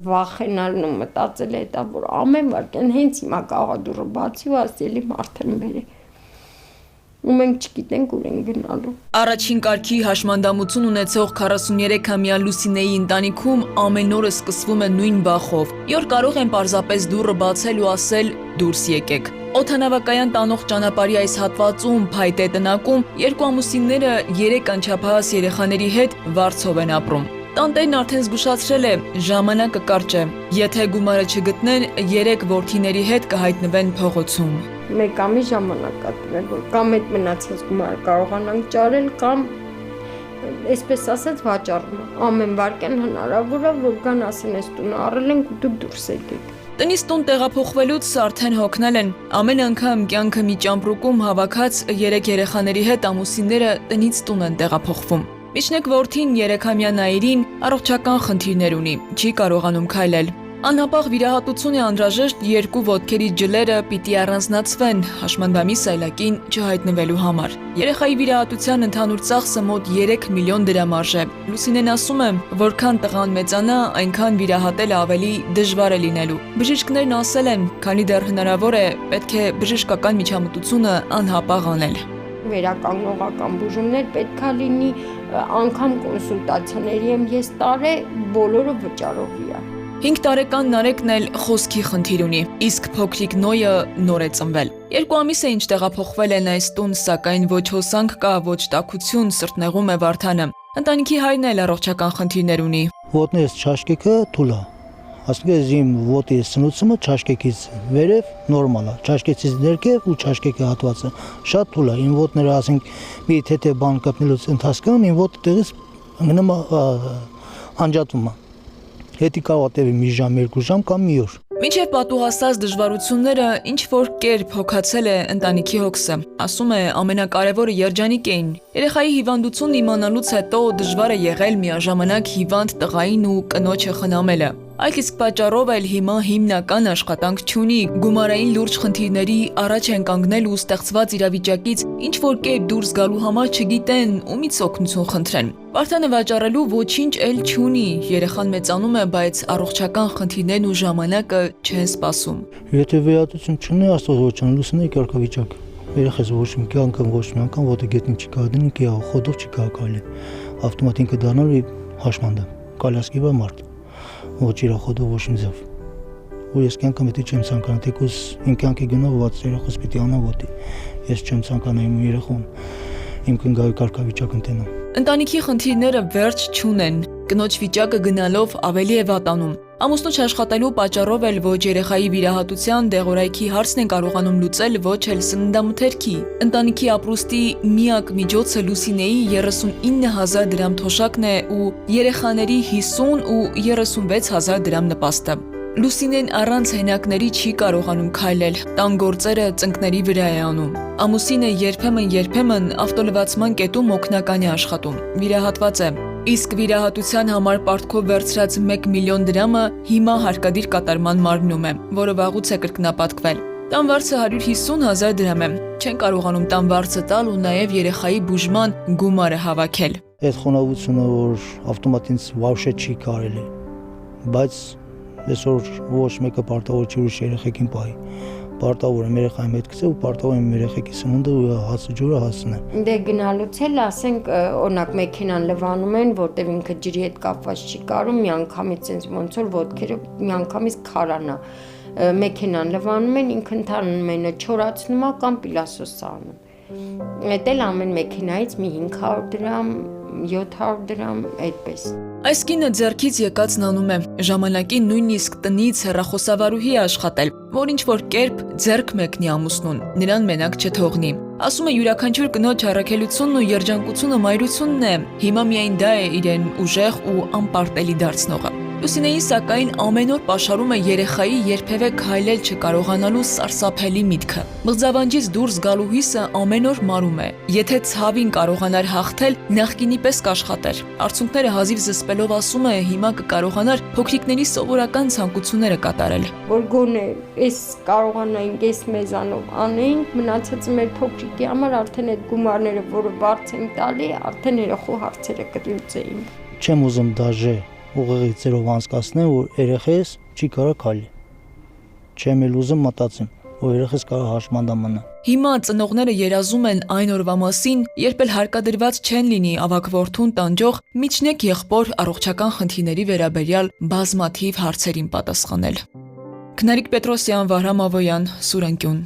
Վախենալն ու մտածել հետա, որ ամեն վարքյան հենց հիմա կաղադուրը բացի ու ասելի մարդեն բերի։ Ու մենք չգիտենք ուր են գնալու։ Առաջին կարգի հաշմանդամություն ունեցող 43-ամյա Լուսինեի ընտանիքում ամեն օրը սկսվում է նույն բախով։ Որ կարող են պարզապես դուռը բացել ու ասել դուրս եկեք։ Օդանավակայան տանող ճանապարհի այս հատվածում փայտ է տնակում, երկու ամուսինները 3 անչափահաս երեխաների հետ վարձով են ապրում։ Տանտերն արդեն զգուշացրել է, ժամանակը կարճ է։ Եթե գումարը չգտնեն, 3 որդիների հետ կհայտնվեն փողոցում։ Մեկ ամի ժամանակ կա տվել, որ կամ այդ մնացած գումարը կարողանանք ճարել, կամ այսպես ասած վաճառում։ Ամեն վարքյան հնարավոր է, որ կան ասեն այս տունը առել ենք ու դուք դուրս եկեք։ Տնից տուն տեղափոխվելուց արդեն հոգնել են։ Ամեն անգամ կյանքը մի ճամպրուկում հավաքած 3 երեխաների հետ ամուսինները տնից տուն են տեղափոխվում։ Միջնեկ որդին 3-ամյա Նաիրին առողջական խնդիրներ ունի, չի կարողանում քայլել։ Անհապաղ վիրահատություն է անհրաժեշտ 2 ոտքերի ջլերը պիտի առանձնացվեն հաշմանդամի սայլակին չհայտնվելու համար։ Երեխայի վիրահատության ընդհանուր ծախսը մոտ 3 միլիոն դրամ արժե։ Լուսինեն ասում է, որքան տղան մեծանա, այնքան վիրահատելը ավելի դժվար է լինելու։ Բժիշկներն ասել են, քանի դեռ հնարավոր է, պետք է բժշկական միջամտությունը անհապաղ անել։ Վերականգնողական բուժումներ պետքա լինի, անգամ կոնսուլտացիաների եմ ես տարե, բոլորը վճարովի է։ 5 տարեկան Նարեկն էլ խոսքի խնդիր ունի, իսկ փոքրիկ Նոյը նոր է ծնվել։ 2 ամիս է ինչ տեղափոխվել են այս տուն, սակայն ոչ հոսանք կա, ոչ տաքություն, սրտնեղում է Վարդանը։ Ընտանիքի հայրն էլ առողջական խնդիրներ ունի։ Ոտներս չաշկեկը թույլ է։ Ասենք իմ ոտի սնուցումը չաշկեկից վերև նորմալ է, չաշկեցից ներքև ու չաշկեկի հատվածը շատ թույլ է։ Իմ ոտները ասենք մի թեթե բան կապնելուց ընթացքում իմ ոտը տեղից ընկնում է անջատվում է։ Հետի կարող է տևի մի ժամ, 2 ժամ կամ մի օր։ Մինչև պատուհասած դժվարությունները ինչ որ կերպ հոգացել է ընտանիքի հոգսը։ Ասում է, ամենակարևորը երջանիկ էին։ Երեխայի հիվանդությունն իմանալուց հետո դժվար է եղել միաժամանակ հիվանդ տղային ու կնոջը խնամելը։ Այդ իսկ պատճառով էլ հիմա հիմնական աշխատանք չունի, գումարային լուրջ խնդիրների առաջ են կանգնել ու ստեղծված իրավիճակից ինչ որ կերպ դուրս գալու համար չգիտեն ումից օգնություն խնդրեն։ Վարդանը վաճառելու ոչինչ էլ չունի, երեխան մեծանում է, բայց առողջական խնդիրներն ու ժամանակը չեն սպասում։ Եթե վերահատություն չունի, աստված ոչ ան Լուսինեի կարգավիճակ։ Երեխաս ոչ մի անգամ ոչ մի անգամ ոտը գետնին չի կադնի, կիա խոդով չի կարելի։ Ավտոմատ ինքը դառնալ հաշմանդա, կալասկի բա մարդ։ Ոչ իր խոդով ոչ մի ձև։ Ու ես կյանքամ դա չեմ ցանկանում, թեկուզ իմ կյանքի գնով ված երեխաս պիտի անա ոտի։ Ես չեմ ցանկանում իմ երեխուն իմ կնգայի կարգավիճակ ընտենամ։ Ընտանիքի խնդիրները վերջ չունեն, կնոջ վիճակը գնալով ավելի է վատանում։ Ամուսնու չաշխատելու պատճառով էլ ոչ երեխայի վիրահատության դեղորայքի հարցն են կարողանում լուծել, ոչ էլ սննդամթերքի։ Ընտանիքի ապրուստի միակ միջոցը Լուսինեի 39,000 դրամ թոշակն է ու երեխաների 50 ու 36,000 դրամ նպաստը։ Լուսինեն առանց հենակների չի կարողանում քայլել, տան գործերը ծնկների վրա է անում։ Ամուսինը երբեմն ավտոլվացման կետում օգնական է աշխատում, վիրահատված է։ Իսկ վիրահատության համար պարտքով վերցրած 1 միլիոն դրամը հիմա հարկադիր կատարման մարմնում է, որը վաղուց է կրկնապատկվել։ Տան վարձը 150,000 դրամ է, չեն կարողանում տան վարձը տալ ու նաև երեխայի բուժման գումարը հավաքել։ Այդ խոնավությունը, որ ավտոմատից վավշե չի կարելի, բայց այսօր ոչ մեկը պարտավոր չի ուրիշ երեխեքին պահի։ Պարտավոր եմ երեխայիմ հետ գցել ու պարտավոր եմ երեխեքի սնունդը ու հացը ջուրը հասցնել։ Դե գնալուց էլ ասենք օրինակ մեքենան լվանում են, որտեվ ինքը ջրի հետ կապված չի կարում, միանգամից sense ոնց որ ոտքերը միանգամից քարանա։ Մեքենան լվանում են, ինքը ընդհանրում են չորացնում է կամ պիլասոս անում։ Այդ էլ ամեն մեքենայից մի 500 դրամ, 700 դրամ այդպես։ Այս կինը ձեռքից եկածն անում է, ժամանակին նույնիսկ տնից հեռախոսավարուհի աշխատել, որ ինչ որ կերպ ձեռք մեկնի ամուսնուն, նրան մենակ չթողնի։ Ասում է յուրաքանչյուր կնոջ առաքելությունն ու երջանկությունը մայրությունն է, հիմա միայն դա է իրեն ուժեղ ու անպարտելի դարձնողը։ Լուսինեի սակայն ամեն օր պաշարում է երեխայի երբևէ քայլել չկարողանալու սարսափելի միտքը։ Մղձավանջից դուրս գալու հույսը ամեն օր մարում է։ Եթե ցավին կարողանար հաղթել, նախկինի պես կաշխատեր։ Արցունքները հազիվ զսպելով ասում է, հիմա կկարողանար փոքրիկների սովորական ցանկությունները կատարել։ Որ գոնե էս կարողանայինք էս մեզանով անեինք, մնացածը մեր փոքրիկի համար արդեն այդ գումարները, որը բարձ ենք տալի, արդեն երախու հարցերը կլուծեինք։ Չեմ ուզում դաժե ուղեղի ծերով անցկացնեմ, որ երեխես չի կարա քայլի։ Չեմ էլ ուզում մտածեմ, որ երեխես կարա հաշմանդամ մնա։ Հիմա ծնողները երազում են այն օրվա մասին, երբ էլ հարկադրված չեն լինի ավագ որդուն տանջող միջնեկ եղբոր առողջական խնդիրների վերաբերյալ բազմաթիվ հարցերին պատասխանել։ Քնարիկ Պետրոսյան, Վահրամ Ավոյան, Սուրենկյուն։